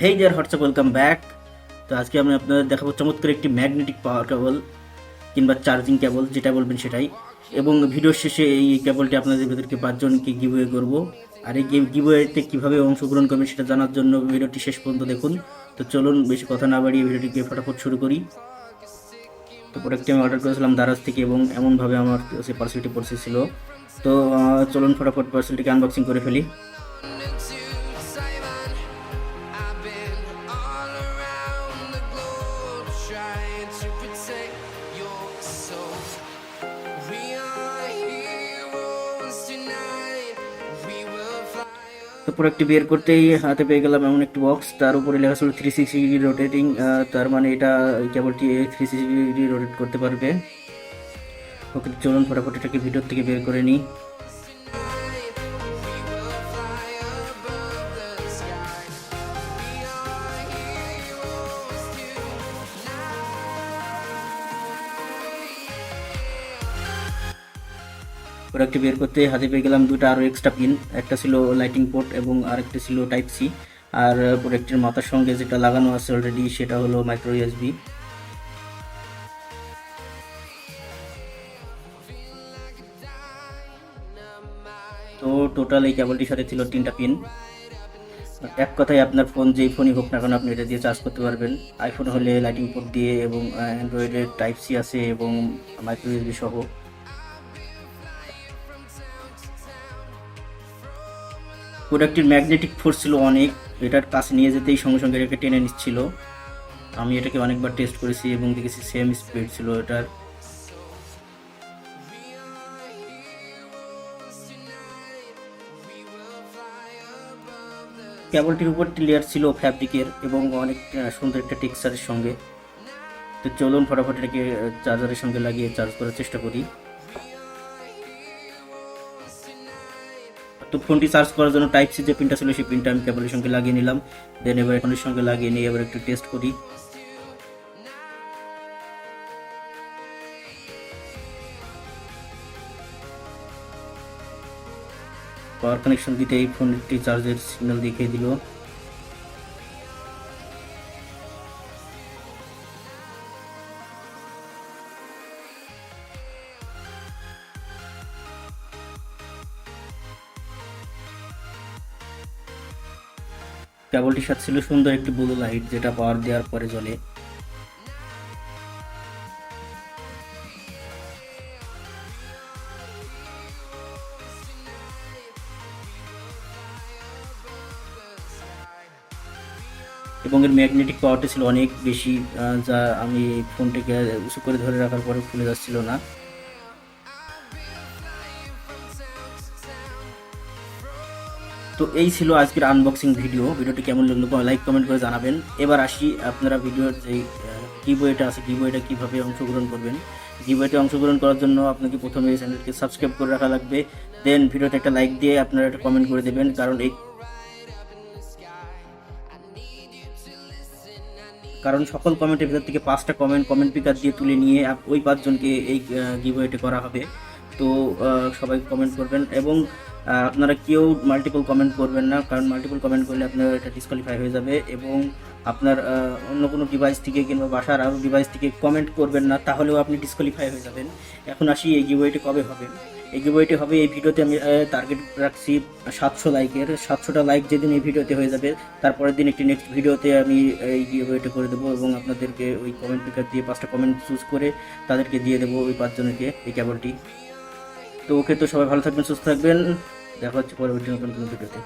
হেই deer WhatsApp, welcome back. তো আজকে আমি আপনাদের দেখাবো চমৎকার একটি ম্যাগনেটিক পাওয়ার কেবল কিংবা চার্জিং কেবল, যেটা বলবেন সেটাই। এবং ভিডিওর শেষে এই কেবলটি আপনাদের ভিতরকে 5 জনকে গিভওয়ে করব। আর এই গিভওয়েতে কীভাবে অংশগ্রহণ করবেন সেটা জানার জন্য ভিডিওটি শেষ পর্যন্ত দেখুন। তো চলুন বেশি কথা না বাড়িয়ে ভিডিওটিকে ফটাফট শুরু করি। তো প্রোডাক্টটি আমি অর্ডার করেছিলাম দারাজ থেকে এবং এমনভাবে আমার সে পার্সেলটি পৌঁছেছিল। তো চলুন ফটাফট পার্সেলটিকে আনবক্সিং করে ফেলি। তো প্রোডাক্টটি বের করতেই হাতে পেয়ে গেলাম এমন একটি বক্স, তার উপরে লেখা ছিল 360 ডিগ্রি রোটেটিং। তার মানে এটা কেবলটি 360 ডিগ্রি রোটেট করতে পারবে। ওকে, চলুন ফটাফট এটাকে ভিতর থেকে বের করে নিই। প্রোডাক্টটি বের করতে হাতে পেয়ে গেলাম দুটো আরও এক্সট্রা পিন। একটা ছিল লাইটিং পোর্ট এবং আরেকটা ছিল টাইপ সি। আর প্রোডাক্টের মাথার সঙ্গে যেটা লাগানো আছে অলরেডি সেটা হলো মাইক্রো ইউএসবি। তো টোটাল এই কেবলটির সাথে ছিল 3টা পিন। এক কথায় আপনার ফোন যেই ফোনই হোক না কেন আপনি এটা দিয়ে চার্জ করতে পারবেন। আইফোন হলে লাইটিং পোর্ট দিয়ে এবং অ্যান্ড্রয়েডের টাইপ সি আছে এবং মাইক্রো ইউএসবি সহ। প্রোডাক্টটির ম্যাগনেটিক ফোর্স ছিল অনেক, এটার কাছে নিয়ে যেতেই সঙ্গে সঙ্গে এটাকে টেনে নিচ্ছিল। আমি এটাকে অনেকবার টেস্ট করেছি এবং দেখেছি সেম স্পিড ছিল এটার। কেবলটির উপরটি লেয়ার ছিল ফ্যাব্রিকের এবং অনেক সুন্দর একটা টেক্সচারের সঙ্গে। তো চলুন ফটাফট এটাকে চার্জারের সঙ্গে লাগিয়ে চার্জ করার চেষ্টা করি। তো ফোনটি চার্জ করার জন্য টাইপ সি যে পিনটা ছিল সেই পিনটা আমি কেবলের সঙ্গে লাগিয়ে নিলাম। দেন এবার ফোনের সঙ্গে লাগিয়ে নিয়ে এবার একটু টেস্ট করি। পাওয়ার কানেকশন দিতে এই ফোনটি চার্জের সিগন্যাল দেখিয়ে দিল। কেবলটির সাথে ছিল সুন্দর একটি ব্লু লাইট, যেটা পাওয়ার দেওয়ার পরে জ্বলে। এবং এর ম্যাগনেটিক পাওয়ারটা ছিল অনেক বেশি, যা আমি ফোনটিকে উঁচু করে ধরে রাখার পরে খুলে যাচ্ছিল না। তো এই ছিল আজকের আনবক্সিং ভিডিওটি কেমন লাগলো লাইক কমেন্ট করে জানাবেন। এবার আসি আপনারা ভিডিওর যে গিভওয়েটা আছে, গিভওয়েটা কীভাবে অংশগ্রহণ করবেন। গিভওয়েতে অংশগ্রহণ করার জন্য আপনাকে প্রথমে এই চ্যানেলকে সাবস্ক্রাইব করে রাখা লাগবে। দেন ভিডিওতে একটা লাইক দিয়ে আপনারা একটা কমেন্ট করে দেবেন, কারণ সকল কমেন্টের ভিতর থেকে 5টা কমেন্ট পিকার দিয়ে তুলে নিয়ে ওই 5 জনকে এই গিভওয়েটি করা হবে। তো সবাই কমেন্ট করবেন এবং আপনারা কেউ মাল্টিপল কমেন্ট করবেন না, কারণ মাল্টিপল কমেন্ট করলে আপনার এটা ডিসকোয়ালিফাই হয়ে যাবে। এবং আপনার অন্য কোনো ডিভাইস থেকে কিংবা বাসার আরও ডিভাইস থেকে কমেন্ট করবেন না, তাহলেও আপনি ডিসকোয়ালিফাই হয়ে যাবেন। এখন আসি এই গিভওয়েটি কবে হবে। এই গিভওয়েটি হবে, এই ভিডিওতে আমি টার্গেট রাখছি 700 লাইকের। 700টা লাইক যেদিন এই ভিডিওতে হয়ে যাবে তারপরের দিন একটি নেক্সট ভিডিওতে আমি এই গিভওয়েটি করে দেবো এবং আপনাদেরকে ওই কমেন্ট পিকার দিয়ে 5টা কমেন্ট চুজ করে তাদেরকে দিয়ে দেবো ওই 5 জনকে এই কেবলটি। তো ওকে, তো সবাই ভালো থাকবেন, সুস্থ থাকবেন, দেখা হচ্ছে পরবর্তী নতুন কোনো ভিডিওতে।